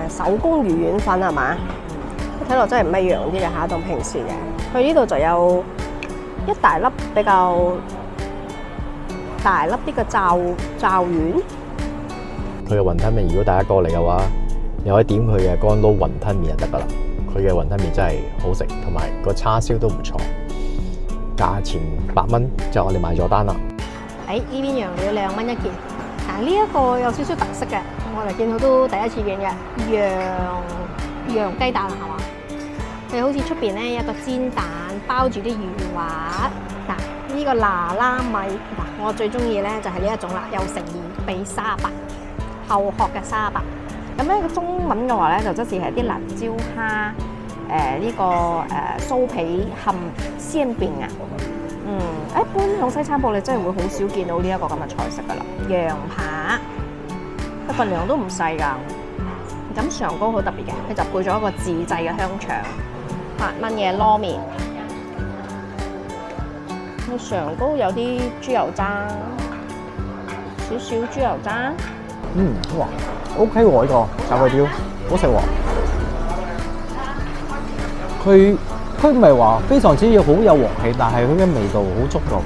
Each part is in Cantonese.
手工魚丸粉係嘛？睇落真係唔一樣啲嘅嚇，同平時嘅。佢呢度就有一大粒比較大粒啲嘅罩丸。佢嘅雲吞麵，如果大家過嚟嘅話，你可以點佢嘅乾撈雲吞麵就得噶啦。佢嘅雲吞麵真係好食，同埋個叉燒都唔錯。價錢8蚊，就我哋買咗單啦。呢邊羊料2蚊一件。嗱，呢一個有少少特色嘅，我哋見到都第一次見嘅羊雞蛋係嘛？佢好似出邊咧有個煎蛋包住啲魚滑。嗱，呢個拿拉米嗱，我最中意咧就係呢一種啦，有誠意俾38後殼嘅38。咁咧個中文嘅話咧就即係啲辣椒蝦呢個酥皮冚鮮餅啊。一般喺西餐鋪你真係會好少見到呢一個咁嘅菜式噶啦。羊扒，個份量都唔細㗎。咁上糕好特別嘅，佢就配咗一個自製嘅香腸，8蚊嘅撈麵。個上糕有啲豬油渣，少少豬油渣。哇 ，OK 喎呢個炸粿條，好食喎。佢唔係話非常之好有鑊氣，但係佢嘅味道好足夠，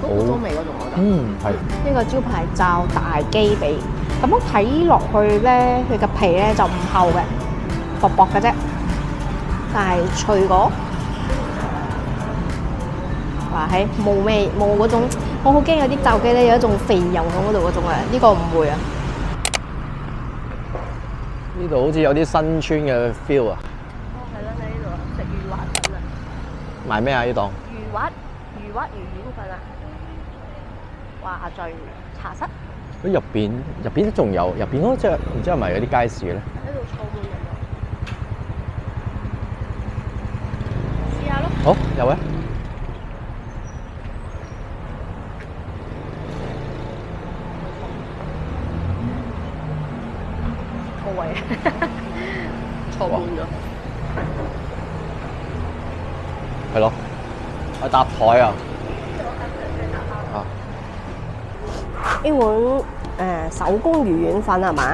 好味嗰種我覺得。係。呢個招牌罩大雞髀，咁樣睇落去咧，佢嘅皮咧就唔厚嘅，薄薄嘅啫，但係脆果。話係冇味冇嗰種，我好驚有啲罩雞咧有一種肥油喺嗰度嗰種啊，呢個唔會啊。呢度好似有啲新村嘅 feel 啊！係咯，喺呢度食魚滑粉啊！賣咩啊？呢檔？魚滑魚丸粉啊！華聚茶室。佢入邊仲有，入邊嗰隻唔知係咪有啲街市咧？喺度坐滿人喎，試下咯。好，有嘅。錯位，錯滿咗。係咯，我搭台啊！呢碗手工魚丸粉係嘛？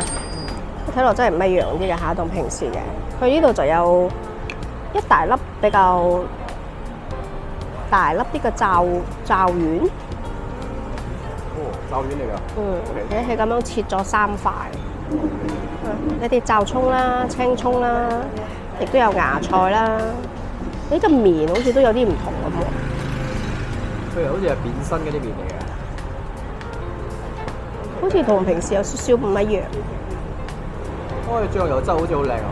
睇落真係唔一樣啲嘅嚇，同平時嘅。佢呢度就有一大粒比較大粒啲嘅罩丸。罩丸嚟㗎。你係咁樣切咗3塊。一啲罩葱啦、青葱啦，亦都有芽菜啦。呢個麵好似都有啲唔同咁喎。佢好似係扁身嗰啲麵嚟嘅。好似同平時有少少唔一樣。醬油質好似好靚啊！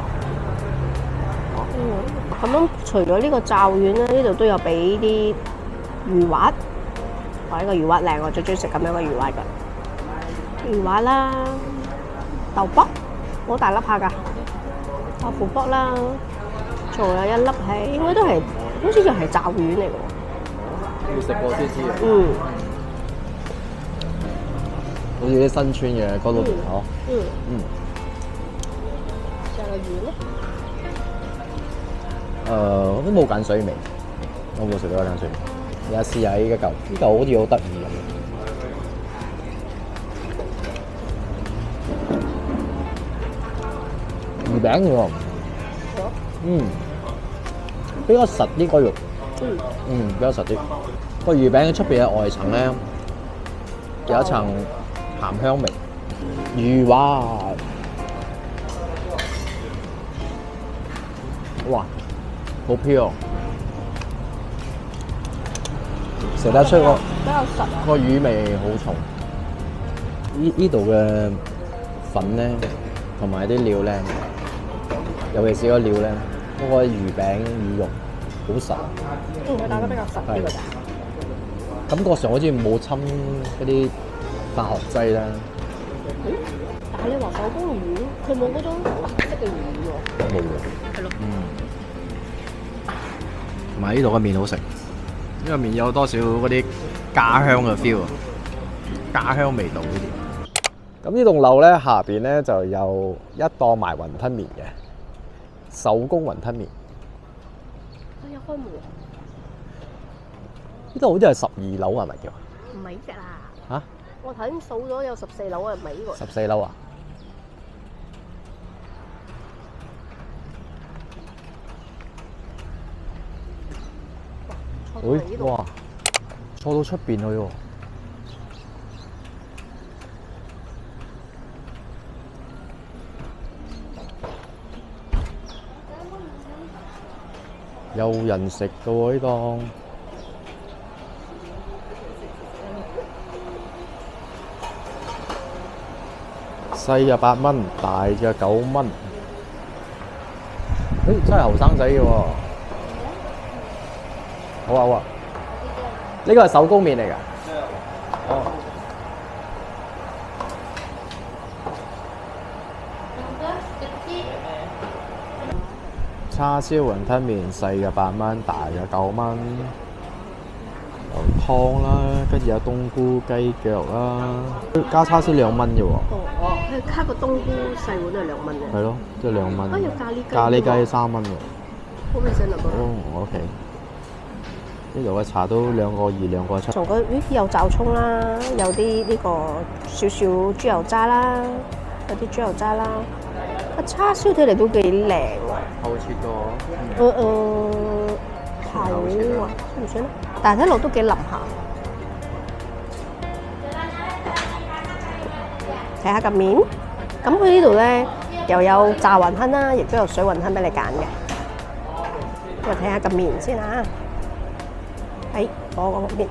咁樣除咗呢個罩丸咧，呢度都有俾啲魚滑。哇！呢個魚滑靚，我最中意食咁樣嘅魚滑㗎。魚滑啦，豆卜好大粒下㗎，豆腐卜啦，仲有一粒係應該都係，好似又係罩丸嚟㗎喎。要食過先知啊！好似啲新村嘅乾撈麵嗬。仲有魚咧？我都冇鹼水味，我冇食到鹼水味。你試下呢嚿好似好得意咁。魚餅嘅喎。比較實啲個肉。比較實啲。個魚餅出邊嘅外層咧，有一層鹹香味。魚滑。哇！好 pure， 食得出個比較實啊。個魚味好重。呢度嘅粉咧，同埋啲料咧，尤其是個料咧，嗰個魚餅魚肉好實。佢打得比較實啲㗎咋。感覺上好似冇侵嗰啲化學劑啦。但係你話手工魚丸，佢冇嗰種特色嘅魚喎。冇喎。係咯。同埋呢度嘅麵好食，呢個麵有多少嗰啲家鄉嘅 feel 啊，家鄉味道呢啲。咁呢棟樓咧下邊咧就有一檔賣雲吞麵嘅，手工雲吞麵。有開門喎。呢度好似係12樓係咪叫？唔係呢隻啦。嚇？我頭先數咗有14樓啊，唔係呢個。14樓啊？哇，坐到出邊去喎。有人食嘅喎呢檔，細嘅8蚊，大嘅9蚊。真係後生仔嘅喎，好啊好啊！呢個係手工麵嚟㗎。哦。叉燒雲吞麵細嘅8蚊，大嘅9蚊。有湯啦，跟住有冬菇雞腳啦，加叉燒2蚊啫喎。哦，佢卡個冬菇細碗都係2蚊嘅。係咯，即係2蚊。啊，有咖喱雞。咖喱雞3蚊喎。好味先啊！哦，OK。呢度嘅茶都2個2，2個7。仲有炸葱啦，有啲呢個少少豬油渣啦，有啲豬油渣啦。個叉燒睇嚟都幾靚喎。厚切個。好啊，算唔算咧？但係睇落都幾腍下。睇下個面，咁佢呢度咧又有炸雲吞啦，亦都有水雲吞俾你揀嘅。我睇下個面先啊。我個面。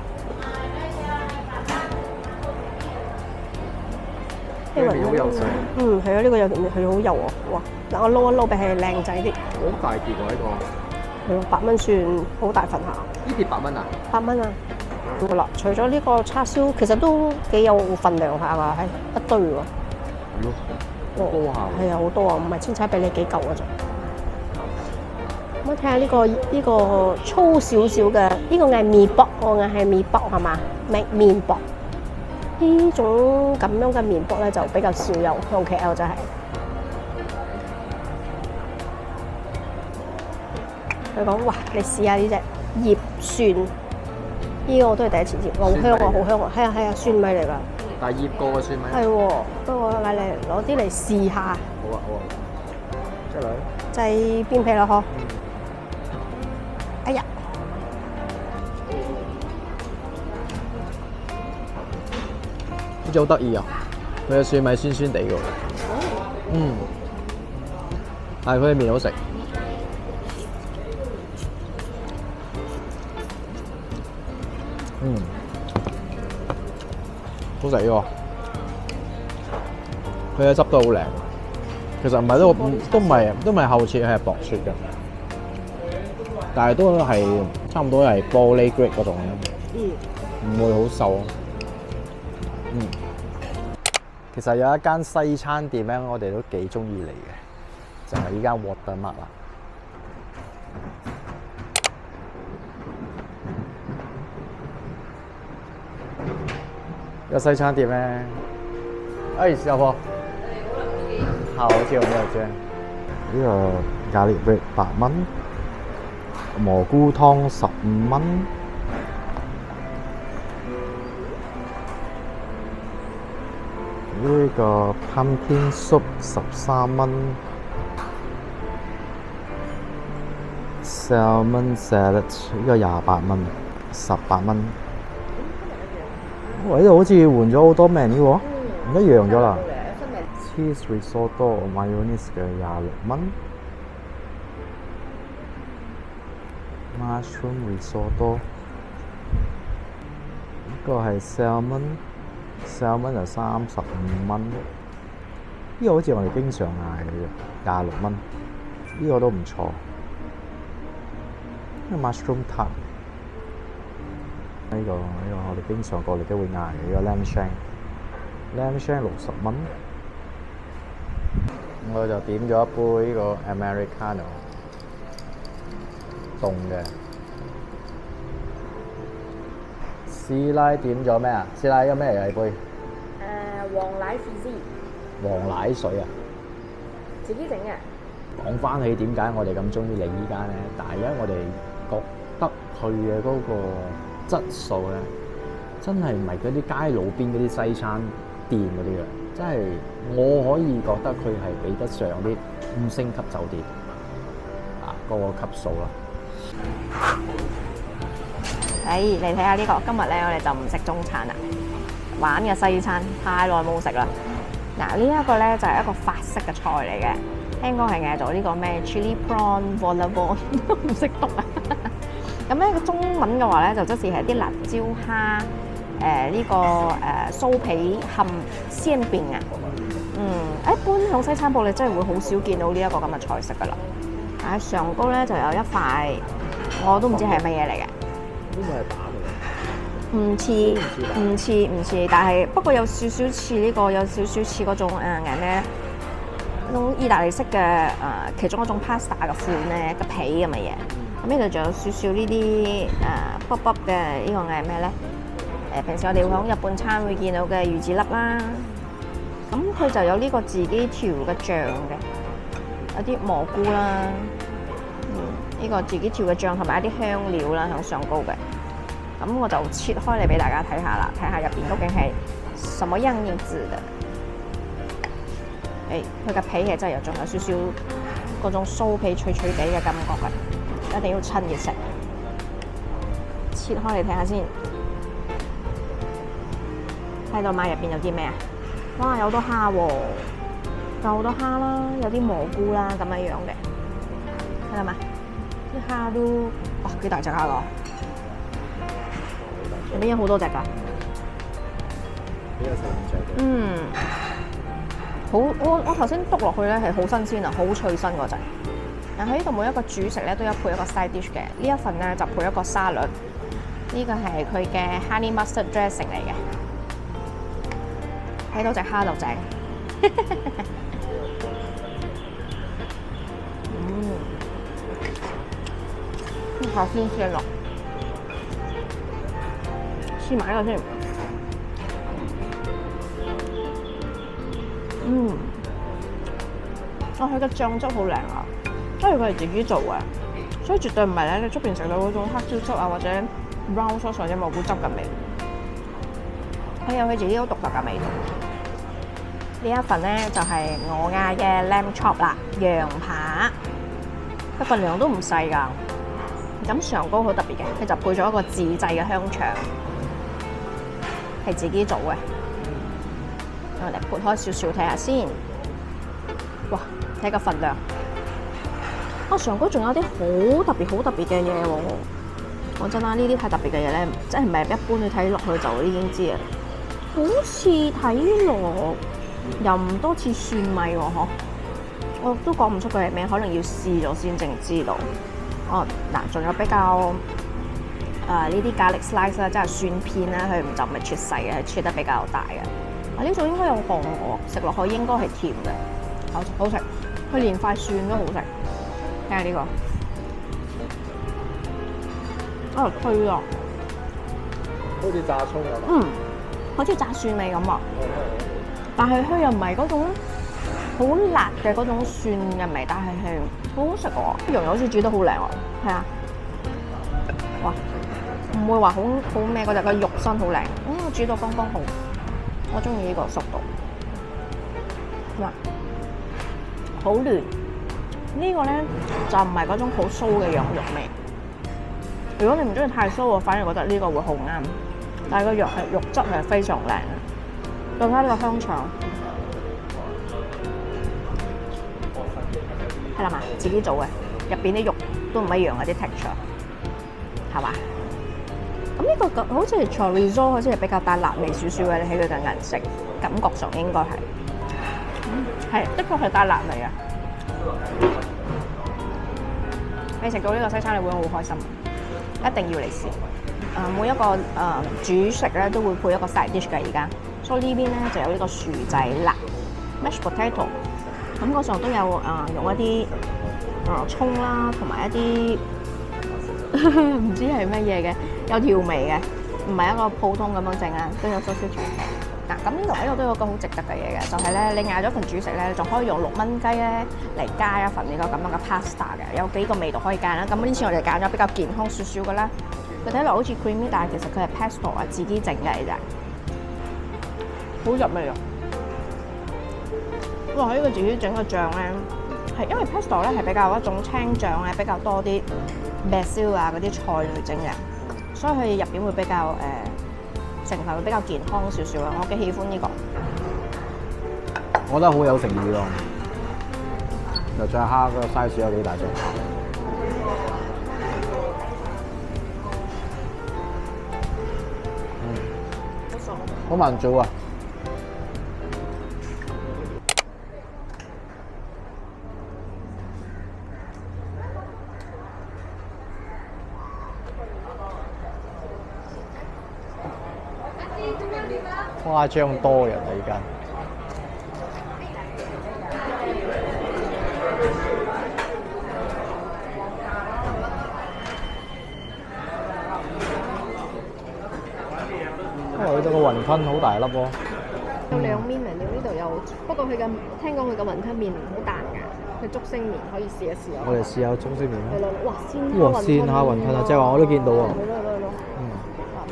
呢個面好有水。係啊，呢個有佢好油喎。哇！嗱，我撈一撈俾佢靚仔啲。好大碟喎呢個。係咯，8蚊算好大份下。呢碟8蚊啊？8蚊啊！好啦，除咗呢個叉燒，其實都幾有份量下㗎，係一堆喎。係咯，好多下。係啊，好多啊，唔係千差俾你幾嚿㗎咋。咁睇下呢個粗少少嘅，呢個嗌麵卜，我嗌係麵卜係嘛？麵卜呢種咁樣嘅麵卜咧就比較少有，向 KL 就係。佢講：哇，你試下呢隻葉蒜，呢個我都係第一次試，好香啊，好香啊！係啊，蒜米嚟㗎。但係醃過嘅蒜米。係喎，不過嗌你攞啲嚟試下。好啊。即係女。製邊皮咯，嗬。哎呀！呢隻好得意啊！佢嘅蒜米酸酸地㗎。但係佢嘅麵好食。好食喎！佢嘅汁都好靚，其實唔係都唔係厚切，係薄切嘅，但係都係差唔多係玻璃 grade 嗰種，唔會好瘦。其實有一間西餐店咧，我哋都幾中意嚟嘅，就係呢間 Watermark 啦。個西餐店咧，小婆，好久沒有見。呢個咖喱 bread 8蚊，蘑菇湯15蚊，呢個 pumpkin soup 13蚊 ，salmon salad 呢個28蚊，18蚊。呢度好似換咗好多 menu 喎，唔一樣咗啦。Cheese risotto mayonnaise 嘅26蚊 ，mushroom risotto 呢個係 salmon 就35蚊。呢個好似我哋經常嗌嘅26蚊，呢個都唔錯。呢個 mushroom tart。呢個我哋經常過嚟都會嗌嘅，呢個 lamb shank 60蚊。我就點咗一杯呢個 Americano 凍嘅。師奶點咗咩啊？師奶有咩嚟㗎？呢杯？黃奶 fizzy。黃奶水啊？自己整嘅。講翻起點解我哋咁中意嚟依間咧？但係因為我哋覺得佢嘅嗰個質素咧，真係唔係嗰啲街路邊嗰啲西餐店嗰啲嘅，真係我可以覺得佢係比得上啲5星級酒店嗰個級數啦。嚟睇下呢個。今日咧我哋就唔食中餐啦，玩嘅西餐，太耐冇食啦。嗱，呢一個咧就係一個法式嘅菜嚟嘅，聽講係嗌做呢個咩 chili prawn vol au vent 都唔識讀啊。咁咧個中文嘅話咧就即是係啲辣椒蝦。呢個酥皮冚鮮餅啊，一般喺西餐鋪你真係會好少見到呢一個咁嘅菜式噶啦。喺上高咧就有一塊，我都唔知係乜嘢嚟嘅。呢個係蛋嚟嘅。唔似，但係不過有少少似呢個，有少少似嗰種嗌咩咧？嗰種意大利式嘅其中一種 pasta 嘅款咧，個皮咁嘅嘢。咁呢度仲有少少呢啲卜卜嘅呢個嗌咩咧？平時我哋會喺日本餐會見到嘅魚子粒啦，咁佢就有呢個自己調嘅醬嘅，有啲蘑菇啦，呢個自己調嘅醬同埋一啲香料啦喺上高嘅，咁我就切開嚟俾大家睇下啦，睇下入邊究竟係什麼樣子嘅。佢嘅皮其實真係仲有少少嗰種酥皮脆脆地嘅感覺嘅，一定要趁熱食。切開嚟睇下先。睇到嘛？入邊有啲咩啊？哇！有好多蝦喎，有好多蝦啦，有啲蘑菇啦咁樣樣嘅，睇到嘛？啲蝦都哇幾大隻蝦㗎，入邊有好多隻㗎。呢個細五隻。好，我頭先篤落去咧係好新鮮啊，好脆身嗰隻。但係呢度每一個主食咧都有配一個 side dish 嘅，呢一份咧就配一個沙律，呢個係佢嘅 honey mustard dressing 嚟嘅。睇到隻蝦就正，好新鮮咯！試埋呢個先，佢嘅醬汁好靚啊，因為佢係自己做嘅，所以絕對唔係咧你出邊食到嗰種黑椒汁啊或者 brown sauce 或者蘑菇汁嘅味，佢有佢自己好獨特嘅味道。呢一份咧就係我嗌嘅 lamb chop 啦，羊扒，佢份量都唔細㗎。咁上高好特別嘅，佢就配咗一個自製嘅香腸，係自己做嘅。我哋撥開少少睇下先。哇！睇個份量，上高仲有啲好特別嘅嘢喎。講真啦，呢啲太特別嘅嘢咧，真係唔係一般你睇落去就已經知啊。好似睇落又唔多似蒜米喎，嗬！我都講唔出佢係咩，可能要試咗先正知道。嗱，仲有比較呢啲咖喱 slice 啦，即係蒜片啦，佢就唔係切細嘅，係切得比較大嘅。呢種應該有韓國，食落去應該係甜嘅，好食。佢連塊蒜都好食。睇下呢個，推咯，好似炸葱咁。好似炸蒜味咁啊！但係佢又唔係嗰種好辣嘅嗰種蒜嘅味，但係好好食喎。羊肉好似煮得好靚喎，係啊！哇，唔會話好咩嗰隻，個肉身好靚，煮到剛剛好。我中意呢個熟度。哇，好嫩！呢個咧就唔係嗰種好酥嘅羊肉味。如果你唔中意太酥，我反而覺得呢個會好啱。但係個肉質係非常靚嘅。再睇呢個香腸，係啦嘛，自己做嘅，入邊啲肉都唔一樣嘅啲 texture，係嘛？咁呢個好似係 chorizo，好似係比較帶辣味少少嘅，你睇佢嘅顏色，感覺上應該係，的確係帶辣味啊！你食到呢個西餐，你會好開心，一定要嚟試。每一個主食咧都會配一個 side dish 嘅而家，所以呢邊咧就有呢個薯仔辣 mashed potato， 咁嗰上都有用一啲葱啦，同埋一啲唔知係乜嘢嘅，有調味嘅，唔係一個普通咁樣整啊，都有 sausage。嗱，咁呢度都有個好值得嘅嘢嘅，就係咧你嗌咗份主食咧，仲可以用6蚊雞咧嚟加一份呢個咁樣嘅 pasta 嘅，有幾個味道可以揀啦。咁呢次我哋揀咗比較健康少少嘅啦。佢睇落好似 creamy， 但係其實佢係 pesto 啊，自己整嘅嚟啫，好入味啊！哇！呢個自己整嘅醬咧，係因為 pesto 咧係比較一種青醬咧，比較多啲 basil 啊嗰啲菜嚟整嘅，所以佢入邊會比較成分會比較健康少少啊！我幾喜歡呢個。我覺得好有誠意咯。就再蝦個 size 有幾大隻？好慢做啊！誇張多人啊！而家佢哋個雲吞好大粒喎。有兩面嚟料，呢度有，不過佢嘅聽講佢嘅雲吞麵好彈㗎，佢竹升麵可以試一試啊。我哋試下中式麵啦。係咯，哇哇！鮮蝦雲吞啊，即係話我都見到喎。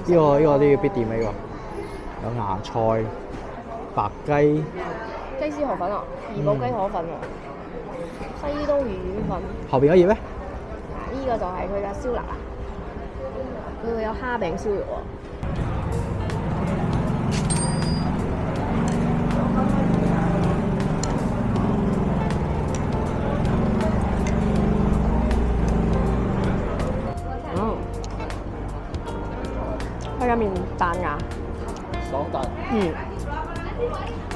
係咯。呢個啲必點呢個，有芽菜、白雞、雞絲河粉啊，怡寶雞河粉喎，西都魚粉。後邊嗰頁咧？呢個就係佢嘅燒臘啦，佢會有蝦餅燒肉喎。佢嘅麵彈牙，爽彈。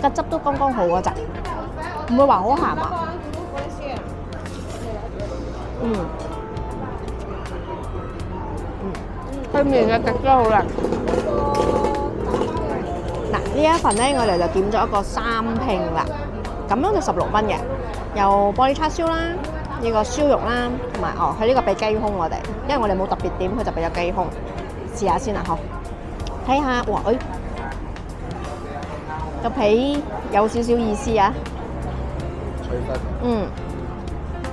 個汁都剛剛好嗰隻，唔會話好鹹啊。佢麵嘅質都好靚。嗱，呢一份咧，我哋就點咗一個3拼啦，咁樣就16蚊嘅，有玻璃叉燒啦，呢個燒肉啦，同埋佢呢個俾雞胸我哋，因為我哋冇特別點，佢就俾咗雞胸，試下先啦，好，睇下，哇，個皮有少少意思啊，脆身。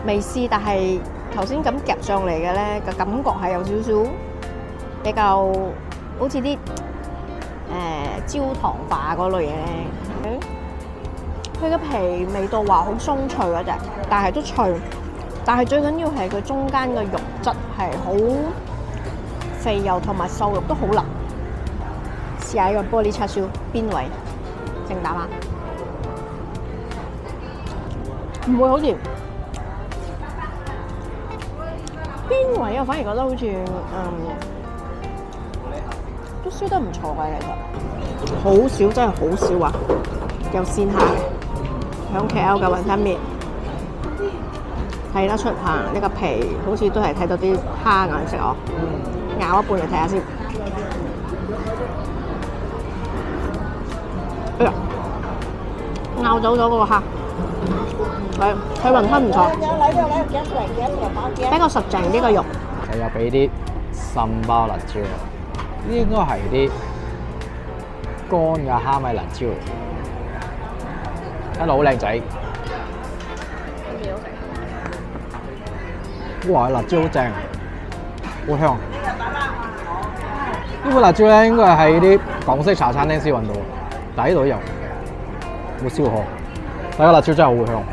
未試，但係頭先咁夾上嚟嘅咧，個感覺係有少少比較好似啲焦糖化嗰類嘢咧。佢個皮味道話好鬆脆嗰隻，但係都脆。但係最緊要係佢中間嘅肉質係好肥油，同埋瘦肉都好腍。試下呢個玻璃叉燒邊位正打啊？唔會好似邊位啊？反而覺得好似都燒得唔錯嘅，其實好少，真係好少啊！有鮮蝦嘅，響 KL 嘅雲吞麵睇得出嚇，呢個皮好似都係睇到啲蝦顏色哦。咬一半嚟睇下先。哎呀，咬走咗嗰個蝦。佢雲吞唔錯，比較實淨啲個肉。又有俾啲參包辣椒，呢應該係啲乾嘅蝦米辣椒，睇落好靚仔。哇！辣椒好正，好香。呢款辣椒咧應該係喺啲港式茶餐廳先揾到，但係呢度有冇燒河？但係個辣椒真係好香。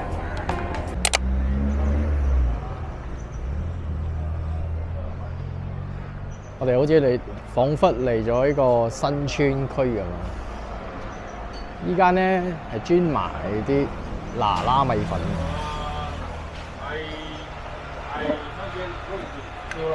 我哋好似嚟，彷彿嚟咗呢個新村區咁啊！依間咧係專賣啲嗱嗱米粉。哇！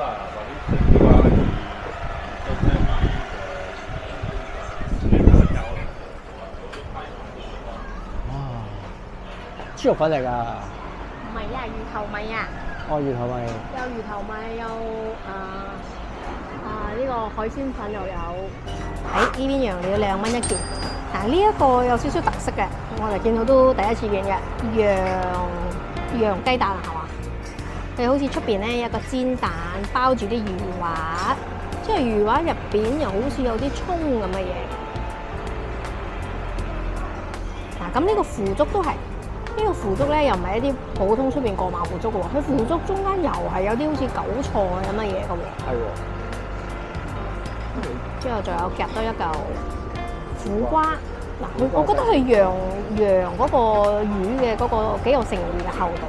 豬肉粉嚟㗎？唔係啊，魚頭米啊。哦，魚頭米。有魚頭米，有呢個海鮮粉又有。喺呢邊羊料2蚊一件。嗱，呢一個有少少特色嘅，我哋見到都第一次見嘅羊雞蛋係嘛？佢好似出邊咧有個煎蛋包住啲魚滑，即係魚滑入邊又好似有啲葱咁嘅嘢。嗱，咁呢個腐竹都係。呢個腐竹咧又唔係一啲普通出邊過馬腐竹嘅喎，佢腐竹中間又係有啲好似韭菜咁嘅嘢嘅喎。係喎。之後仲有夾多一嚿苦瓜。嗱，我覺得佢羊嗰個魚嘅嗰個幾有誠意嘅厚度。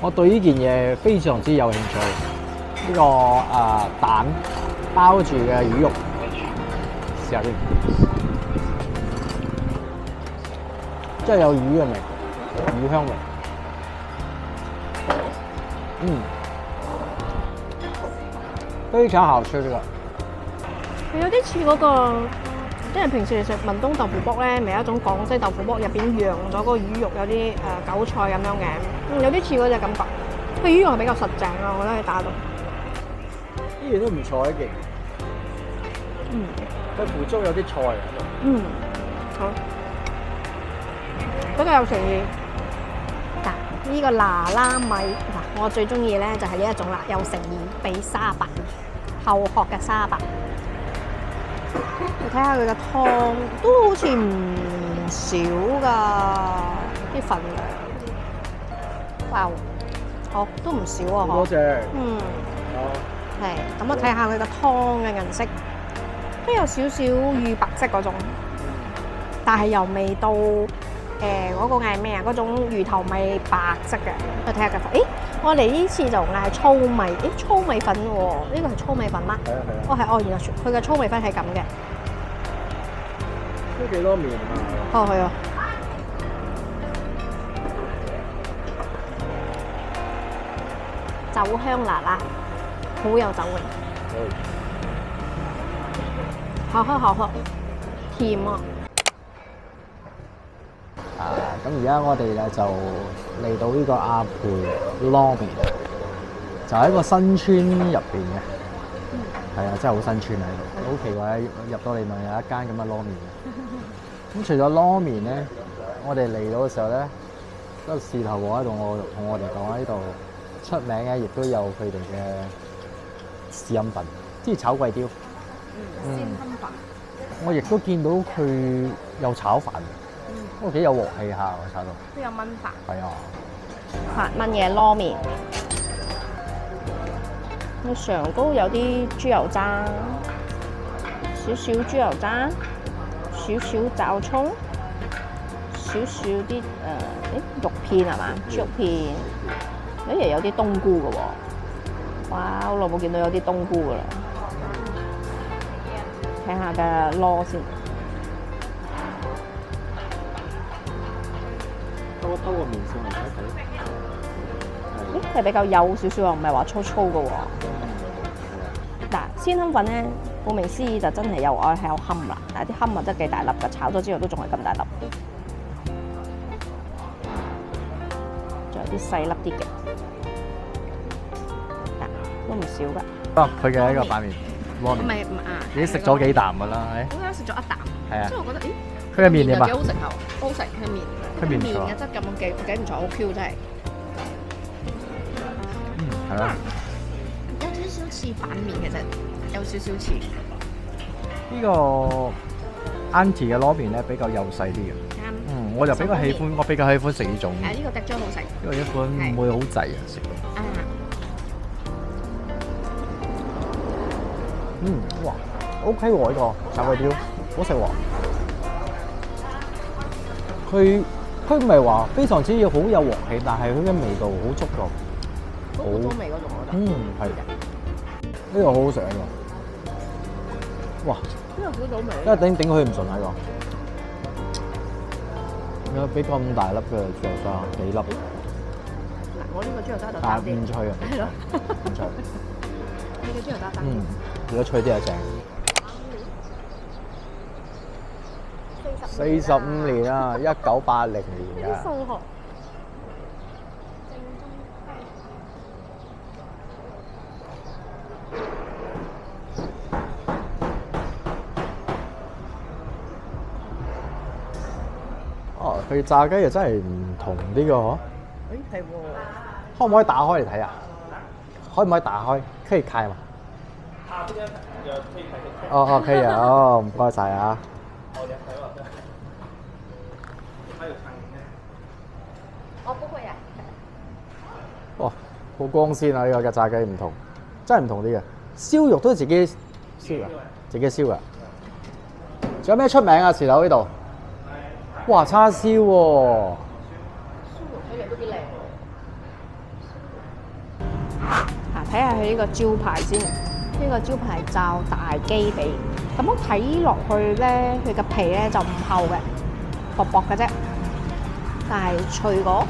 我對呢件嘢非常之有興趣。呢個蛋包住嘅魚肉，試下先，真係有魚嘅味，魚香味。非常好吃呢個。有啲似嗰個，即係平時你食文東豆腐卜咧，咪有一種廣西豆腐卜入邊釀咗嗰個魚肉，有啲韭菜咁樣嘅，有啲似嗰隻感覺。佢魚肉係比較實淨啊，我覺得佢打到。依然都唔錯一件。佢腐竹有啲菜喺度。好。比較有誠意。嗱，呢個拿拉米嗱，我最中意咧就係呢一種啦，有誠意，俾沙白，後殼嘅沙白。你睇下佢嘅湯都好似唔少㗎，啲份量。哇！好，都唔少啊！多謝。係。咁我睇下佢個湯嘅顏色，都有少少乳白色嗰種，但係又未到嗰個嗌咩啊？嗰種魚頭米白色嘅。我睇下個份，我哋呢次就嗌糙米，糙米粉喎，呢個係糙米粉嗎？係啊。哦係，原來佢嘅糙米粉係咁嘅。都幾多麵啊？哦係啊。酒香辣辣，好有酒味。好喝，甜啊！咁而家我哋咧就嚟到呢個阿培撈麵，就喺一個新村入邊嘅。係啊，真係好新村喺度，好奇怪入到嚟咪有一間咁嘅撈麵嘅。咁除咗撈麵咧，我哋嚟到嘅時候咧，個事頭婆喺度同我哋講喺呢度出名嘅，亦都有佢哋嘅試飲品，即係炒貴刁。鮮吞飯。我亦都見到佢有炒飯。都幾有鑊氣下喎，炒到都有炆飯。係啊8蚊嘅撈麵，佢上高有啲豬油渣，少少豬油渣，少少炸葱，少少啲肉片係嘛？豬肉片，又有啲冬菇嘅喎。哇！好耐冇見到有啲冬菇㗎啦。睇下嘅撈先。兜個麵上嚟睇睇。係比較幼少少，又唔係話粗粗嘅喎。嗱，鮮堪粉咧，顧名思義就真係有愛係有堪啦。但係啲堪啊真係幾大粒嘅，炒咗之後都仲係咁大粒。仲有啲細粒啲嘅，嗱都唔少㗎。佢嘅一個板麵撈麵，已經食咗幾啖㗎啦，我啱食咗一啖，係啊，所以我覺得，佢嘅麵點啊？幾好食頭，好食佢麵。佢麵唔錯嘅質感幾唔錯，好 Q 真係。係啦。有少少似板麵，其實有少少似。呢個 Auntie 嘅撈麵咧比較幼細啲嘅。我就比較喜歡食呢種。呢個滴漿好食。因為一般唔會好滯啊食到。哇 ，OK 喎呢個炒粿條，好食喎。佢唔係話非常之好有鑊氣，但係佢嘅味道好足夠，好古早味嗰種我覺得。係。呢個好好食呢個。哇！呢個古早味。因為頂佢唔順喺個。有俾咁大粒嘅豬油渣，幾粒？嗱，我呢個豬油渣就但係大啲。唔脆啊！係咯。唔脆。你嘅豬油渣大啲。如果脆啲就正。45年啊，1980年㗎。數學。哦，佢炸雞又真係唔同啲㗎嗬。係喎。可唔可以打開嚟睇下？可唔可以打開？可以開嘛？哦，可以啊，唔該晒啊。我不會啊。哇，好光鮮啊！呢個嘅炸雞唔同，真係唔同啲嘅。燒肉都係自己燒㗎，自己燒㗎。仲有咩出名啊？祠頭呢度？哇，叉燒喎！燒肉嗰樣都幾靚喎。睇下佢呢個招牌先，呢個招牌罩大雞髀。咁我睇落去咧，佢嘅皮咧就唔厚嘅，薄薄嘅啫，但係脆果。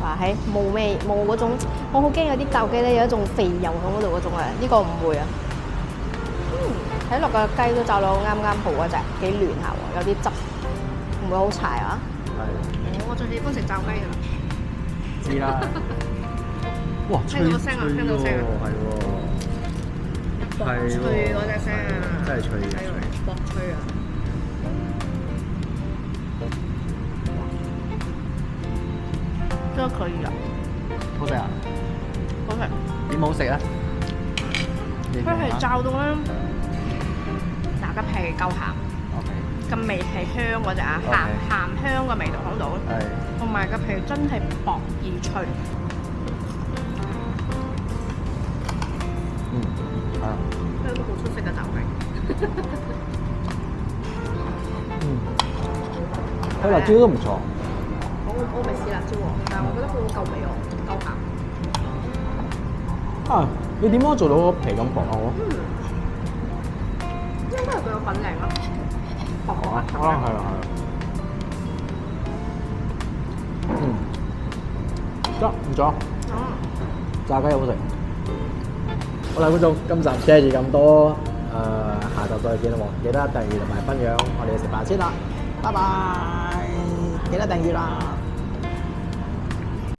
話喺冇嗰種，我好驚有啲炸雞咧有一種肥油喺嗰度嗰種啊，呢個唔會啊。睇落個雞都炸到啱啱好嗰隻，幾嫩下喎，有啲汁，唔會好柴啊。係。我最喜歡食炸雞㗎啦。知啦。哇！聽到聲啊！聽到聲啊！係喎。係脆嗰隻聲啊！真係脆嘅。薄脆啊！都可以啊。好食啊？好食。點好食啊？佢係炸到咧，嗱個皮夠鹹， OK。個味係香嗰隻啊，鹹香嘅味道喺度。係。同埋個皮真係薄而脆。啊。都係一個好出色嘅炸雞。佢辣椒都唔錯。我未試辣椒喎，但係我覺得佢好夠味喎，夠鹹。啊！你點樣做到個皮咁薄啊？我應該係佢有粉靚咯，薄薄一層。係啊係啊。得唔錯。炸雞好食。好啦，觀眾，今集 share 住咁多，下集再見啦喎！記得訂閱同埋分享，我哋食飯先啦，拜拜！記得訂閱啦。